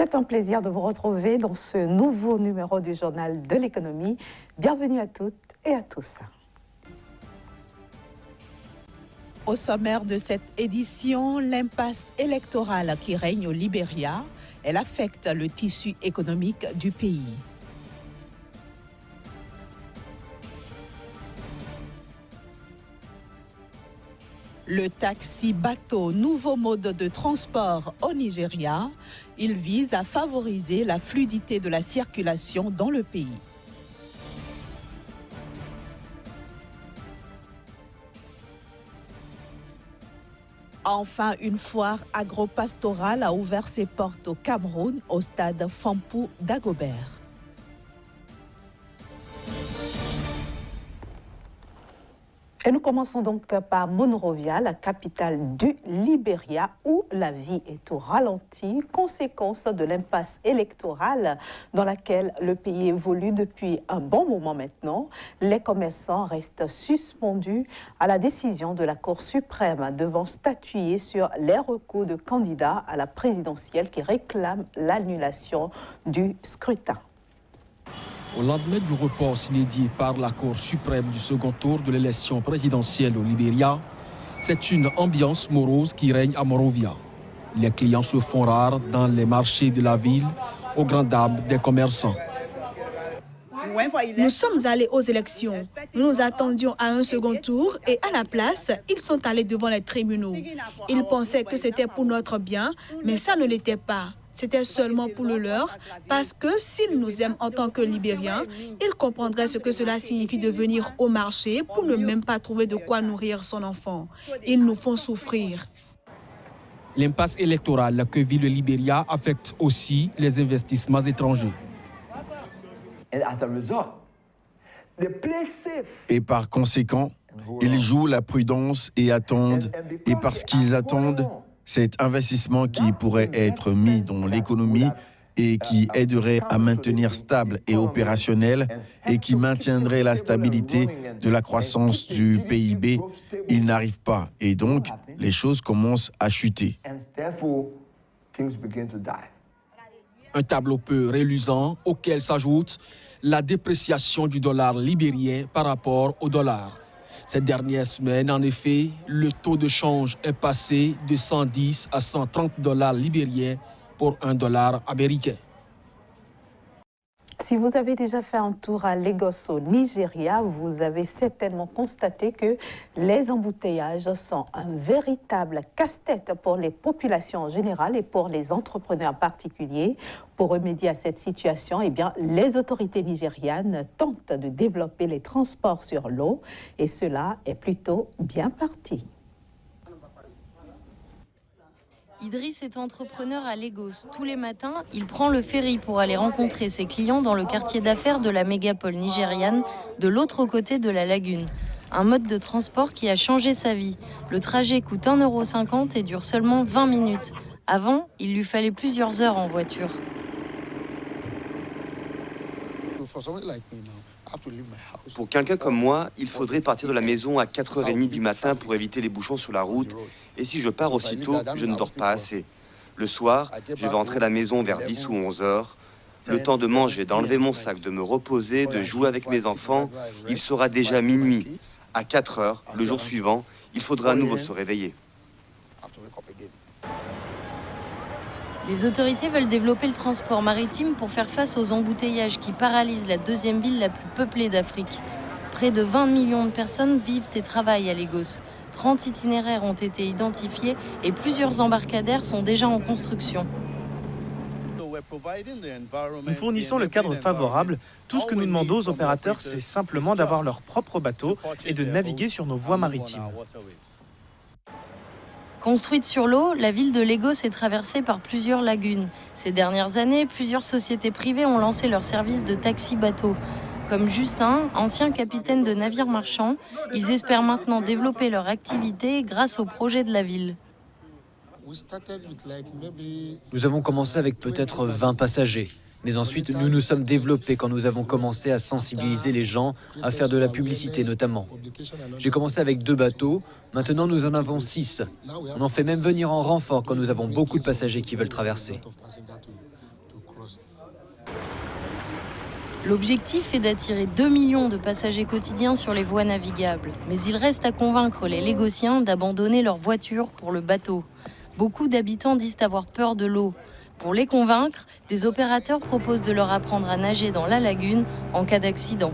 C'est un plaisir de vous retrouver dans ce nouveau numéro du Journal de l'économie. Bienvenue à toutes et à tous. Au sommaire de cette édition, l'impasse électorale qui règne au Libéria, elle affecte le tissu économique du pays. Le taxi-bateau, nouveau mode de transport au Nigeria, il vise à favoriser la fluidité de la circulation dans le pays. Enfin, une foire agro-pastorale a ouvert ses portes au Cameroun, au stade Fampoux d'Agobert. Et nous commençons donc par Monrovia, la capitale du Libéria, où la vie est au ralenti, conséquence de l'impasse électorale dans laquelle le pays évolue depuis un bon moment maintenant. Les commerçants restent suspendus à la décision de la Cour suprême devant statuer sur les recours de candidats à la présidentielle qui réclament l'annulation du scrutin. Au lendemain du report signé par la Cour suprême du second tour de l'élection présidentielle au Libéria, c'est une ambiance morose qui règne à Monrovia. Les clients se font rares dans les marchés de la ville, aux grandes dames des commerçants. Nous sommes allés aux élections. Nous nous attendions à un second tour et à la place, ils sont allés devant les tribunaux. Ils pensaient que c'était pour notre bien, mais ça ne l'était pas. C'était seulement pour le leur, parce que s'ils nous aiment en tant que Libériens, ils comprendraient ce que cela signifie de venir au marché pour ne même pas trouver de quoi nourrir son enfant. Ils nous font souffrir. L'impasse électorale que vit le Libéria affecte aussi les investissements étrangers. Et par conséquent, ils jouent la prudence et attendent. Et parce qu'ils attendent, cet investissement qui pourrait être mis dans l'économie et qui aiderait à maintenir stable et opérationnel et qui maintiendrait la stabilité de la croissance du PIB, il n'arrive pas. Et donc, les choses commencent à chuter. Un tableau peu reluisant auquel s'ajoute la dépréciation du dollar libérien par rapport au dollar. Ces dernières semaines, en effet, le taux de change est passé de 110 à 130 dollars libériens pour un dollar américain. Si vous avez déjà fait un tour à Lagos au Nigeria, vous avez certainement constaté que les embouteillages sont un véritable casse-tête pour les populations en général et pour les entrepreneurs particuliers. Pour remédier à cette situation, eh bien, les autorités nigérianes tentent de développer les transports sur l'eau et cela est plutôt bien parti. Idriss est entrepreneur à Lagos. Tous les matins, il prend le ferry pour aller rencontrer ses clients dans le quartier d'affaires de la mégapole nigériane, de l'autre côté de la lagune. Un mode de transport qui a changé sa vie. Le trajet coûte 1,50 € et dure seulement 20 minutes. Avant, il lui fallait plusieurs heures en voiture. Pour quelqu'un comme moi, il faudrait partir de la maison à 4h30 du matin pour éviter les bouchons sur la route. Et si je pars aussitôt, je ne dors pas assez. Le soir, je vais rentrer à la maison vers 10 ou 11 heures. Le temps de manger, d'enlever mon sac, de me reposer, de jouer avec mes enfants, il sera déjà minuit. À 4 heures, le jour suivant, il faudra à nouveau se réveiller. Les autorités veulent développer le transport maritime pour faire face aux embouteillages qui paralysent la deuxième ville la plus peuplée d'Afrique. Près de 20 millions de personnes vivent et travaillent à Lagos. 30 itinéraires ont été identifiés et plusieurs embarcadères sont déjà en construction. Nous fournissons le cadre favorable. Tout ce que nous demandons aux opérateurs, c'est simplement d'avoir leur propre bateau et de naviguer sur nos voies maritimes. Construite sur l'eau, la ville de Lagos est traversée par plusieurs lagunes. Ces dernières années, plusieurs sociétés privées ont lancé leur service de taxi-bateau. Comme Justin, ancien capitaine de navire marchand, ils espèrent maintenant développer leur activité grâce au projet de la ville. Nous avons commencé avec peut-être 20 passagers. Mais ensuite, nous nous sommes développés quand nous avons commencé à sensibiliser les gens, à faire de la publicité notamment. J'ai commencé avec 2 bateaux, maintenant nous en avons 6. On en fait même venir en renfort quand nous avons beaucoup de passagers qui veulent traverser. L'objectif est d'attirer 2 millions de passagers quotidiens sur les voies navigables. Mais il reste à convaincre les Lagosiens d'abandonner leur voiture pour le bateau. Beaucoup d'habitants disent avoir peur de l'eau. Pour les convaincre, des opérateurs proposent de leur apprendre à nager dans la lagune en cas d'accident.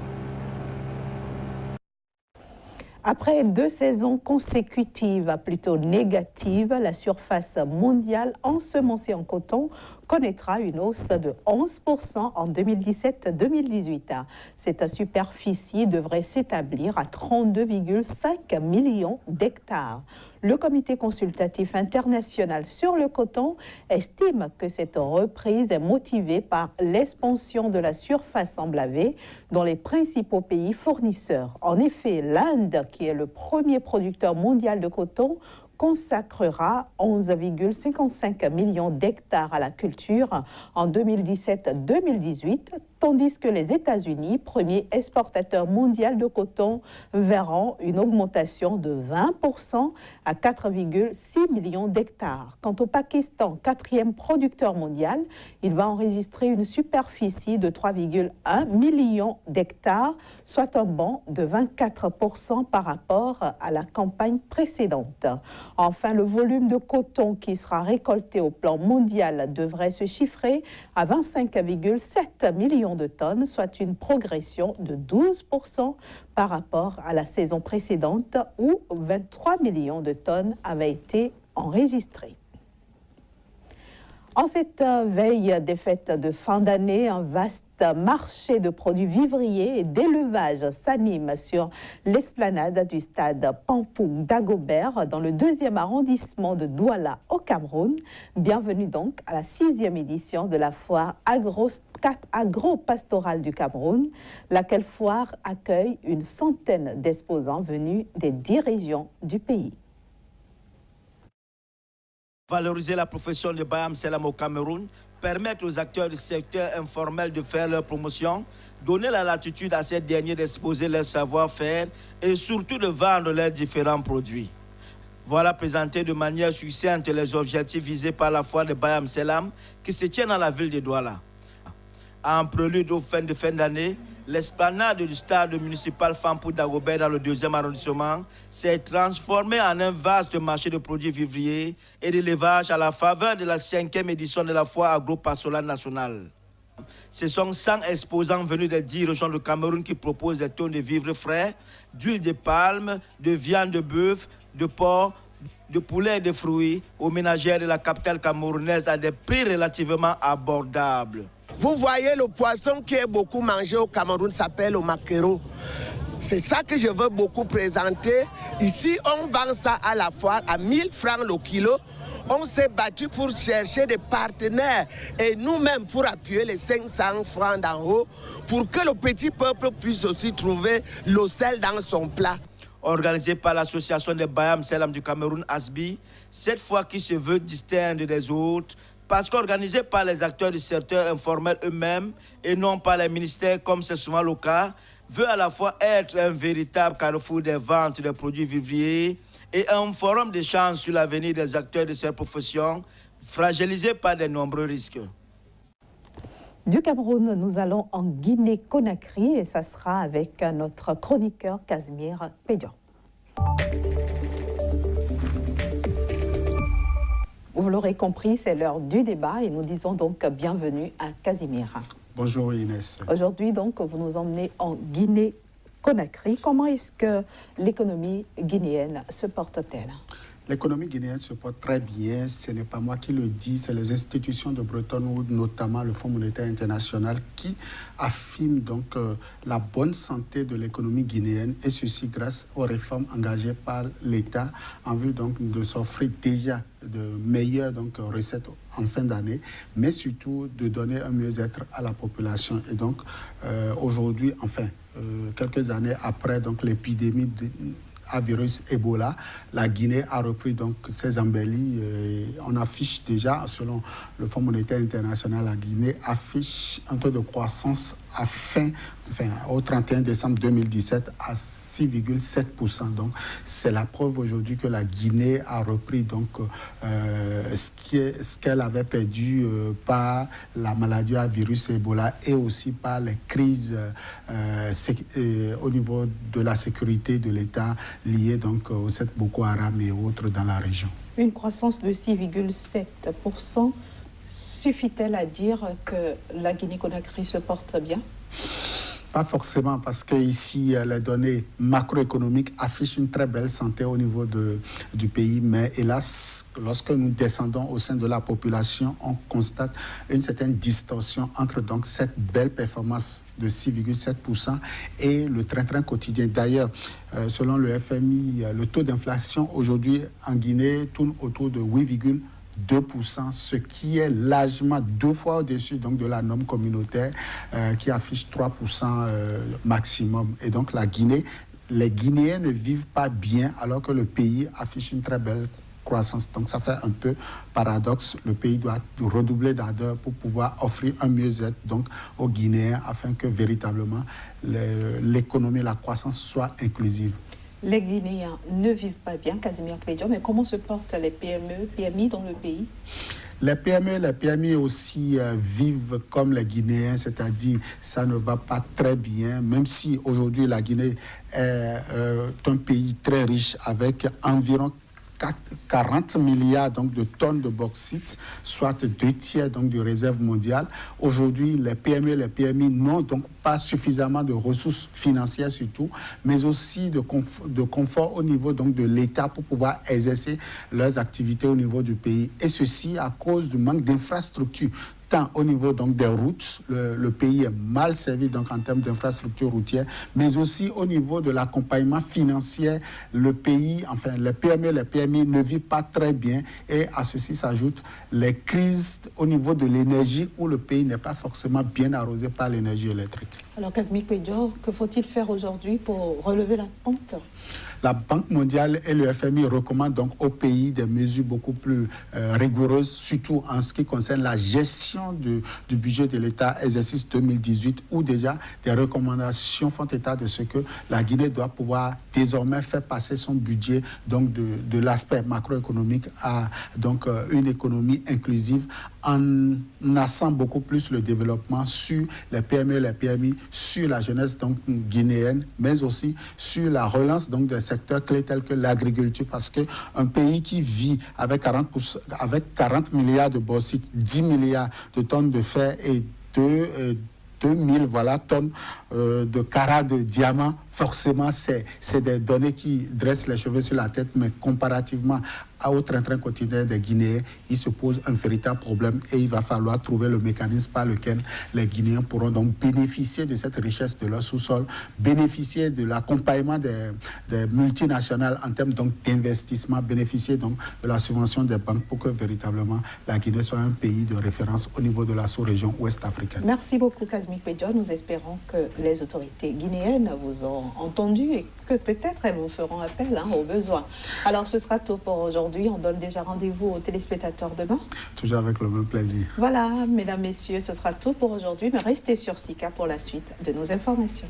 Après 2 saisons consécutives plutôt négatives, la surface mondiale ensemencée en coton connaîtra une hausse de 11% en 2017-2018. Cette superficie devrait s'établir à 32,5 millions d'hectares. Le Comité consultatif international sur le coton estime que cette reprise est motivée par l'expansion de la surface emblavée dans les principaux pays fournisseurs. En effet, l'Inde, qui est le premier producteur mondial de coton, consacrera 11,55 millions d'hectares à la culture en 2017-2018, tandis que les États-Unis, premier exportateur mondial de coton, verront une augmentation de 20% à 4,6 millions d'hectares. Quant au Pakistan, quatrième producteur mondial, il va enregistrer une superficie de 3,1 millions d'hectares, soit un bond de 24% par rapport à la campagne précédente. Enfin, le volume de coton qui sera récolté au plan mondial devrait se chiffrer à 25,7 millions de tonnes, soit une progression de 12% par rapport à la saison précédente où 23 millions de tonnes avaient été enregistrées. En cette veille des fêtes de fin d'année, un vaste marché de produits vivriers et d'élevage s'anime sur l'esplanade du stade Pampoung d'Agobert dans le 2e arrondissement de Douala au Cameroun. Bienvenue donc à la 6e édition de la foire agro-pastorale du Cameroun, laquelle foire accueille une centaine d'exposants venus des 10 régions du pays. Valoriser la profession de Bayam Selam au Cameroun, permettre aux acteurs du secteur informel de faire leur promotion, donner la latitude à ces derniers d'exposer leur savoir-faire et surtout de vendre leurs différents produits. Voilà présenté de manière succincte les objectifs visés par la foire de Bayam Selam qui se tient dans la ville de Douala. En prélude aux fins de fin d'année, l'esplanade du stade municipal Pampoung d'Agobert dans le 2e arrondissement s'est transformée en un vaste marché de produits vivriers et d'élevage à la faveur de la 5e édition de la foire agro-pastorale nationale. Ce sont 100 exposants venus des 10 régions du Cameroun qui proposent des tonnes de vivres frais, d'huile de palme, de viande de bœuf, de porc, de poulet et de fruits aux ménagères de la capitale camerounaise à des prix relativement abordables. Vous voyez, le poisson qui est beaucoup mangé au Cameroun s'appelle le maquereau. C'est ça que je veux beaucoup présenter. Ici, on vend ça à la foire à 1000 francs le kilo. On s'est battu pour chercher des partenaires et nous-mêmes pour appuyer les 500 francs d'en haut pour que le petit peuple puisse aussi trouver le sel dans son plat. Organisé par l'association des Bayam Selam du Cameroun, ASBI, cette fois qui se veut distincte des autres, parce qu'organisé par les acteurs du secteur informel eux-mêmes et non par les ministères comme c'est souvent le cas, veut à la fois être un véritable carrefour des ventes de produits vivriers et un forum d'échange sur l'avenir des acteurs de cette profession, fragilisé par de nombreux risques. Du Cameroun, nous allons en Guinée-Conakry et ça sera avec notre chroniqueur Casimir Pédian. Vous l'aurez compris, c'est l'heure du débat et nous disons donc bienvenue à Casimir. Bonjour Inès. Aujourd'hui donc, vous nous emmenez en Guinée-Conakry. Comment est-ce que l'économie guinéenne se porte-t-elle ? L'économie guinéenne se porte très bien, ce n'est pas moi qui le dis, c'est les institutions de Bretton Woods, notamment le Fonds monétaire international, qui affirment donc la bonne santé de l'économie guinéenne, et ceci grâce aux réformes engagées par l'État en vue donc de s'offrir déjà de meilleures donc recettes en fin d'année, mais surtout de donner un mieux-être à la population. Et donc aujourd'hui, quelques années après donc l'épidémie à virus Ebola, la Guinée a repris donc ses embellies. On affiche déjà, selon le Fonds monétaire international, la Guinée affiche un taux de croissance à fin au 31 décembre 2017 à 6,7%. Donc, c'est la preuve aujourd'hui que la Guinée a repris donc, ce qu'elle avait perdu par la maladie à virus Ebola et aussi par les crises au niveau de la sécurité de l'État liées donc, au 7 Boko Haram et autres dans la région. Une croissance de 6,7%, suffit-elle à dire que la Guinée-Conakry se porte bien ? Pas forcément, parce que ici les données macroéconomiques affichent une très belle santé au niveau du pays, mais hélas, lorsque nous descendons au sein de la population, on constate une certaine distorsion entre donc cette belle performance de 6,7% et le train-train quotidien. D'ailleurs, selon le FMI, le taux d'inflation aujourd'hui en Guinée tourne autour de 8,2%, ce qui est largement 2 fois au-dessus donc, de la norme communautaire qui affiche 3% maximum. Et donc la Guinée, les Guinéens ne vivent pas bien alors que le pays affiche une très belle croissance. Donc ça fait un peu paradoxe. Le pays doit redoubler d'ardeur pour pouvoir offrir un mieux-être donc, aux Guinéens afin que véritablement l'économie, la croissance soit inclusive. Les Guinéens ne vivent pas bien, Casimir Pédio, mais comment se portent les PME, PMI dans le pays ? Les PME, les PMI aussi vivent comme les Guinéens, c'est-à-dire ça ne va pas très bien, même si aujourd'hui la Guinée est un pays très riche avec environ 40 milliards donc, de tonnes de bauxite, soit 2 tiers donc, de réserve mondiale. Aujourd'hui, les PME et les PMI n'ont donc pas suffisamment de ressources financières surtout, mais aussi de confort au niveau donc, de l'État pour pouvoir exercer leurs activités au niveau du pays. Et ceci à cause du manque d'infrastructures. Tant au niveau donc, des routes, le pays est mal servi donc, en termes d'infrastructures routières, mais aussi au niveau de l'accompagnement financier, le pays, enfin les PME, les PMI ne vivent pas très bien et à ceci s'ajoutent les crises au niveau de l'énergie où le pays n'est pas forcément bien arrosé par l'énergie électrique. Alors Casimir Pédio, que faut-il faire aujourd'hui pour relever la pente ? La Banque mondiale et le FMI recommandent donc au pays des mesures beaucoup plus rigoureuses, surtout en ce qui concerne la gestion du budget de l'État exercice 2018, où déjà des recommandations font état de ce que la Guinée doit pouvoir désormais faire passer son budget donc de l'aspect macroéconomique à donc une économie inclusive en assant beaucoup plus le développement sur les PME, les PMI, sur la jeunesse donc guinéenne, mais aussi sur la relance donc des secteurs clés tels que l'agriculture, parce qu'un pays qui vit avec 40 milliards de bauxite, 10 milliards de tonnes de fer et 2000 tonnes de carats de diamants, forcément c'est des données qui dressent les cheveux sur la tête, mais comparativement au train-train quotidien des Guinéens, il se pose un véritable problème et il va falloir trouver le mécanisme par lequel les Guinéens pourront donc bénéficier de cette richesse de leur sous-sol, bénéficier de l'accompagnement des multinationales en termes donc d'investissement, bénéficier donc de la subvention des banques pour que véritablement la Guinée soit un pays de référence au niveau de la sous-région ouest africaine. Merci beaucoup Casimir Pédio. Nous espérons que les autorités guinéennes vous ont entendu et que peut-être elles vous feront appel aux besoins. Alors ce sera tout pour aujourd'hui. On donne déjà rendez-vous aux téléspectateurs demain. Toujours avec le même plaisir. Voilà, mesdames, messieurs, ce sera tout pour aujourd'hui. Mais restez sur SICA pour la suite de nos informations.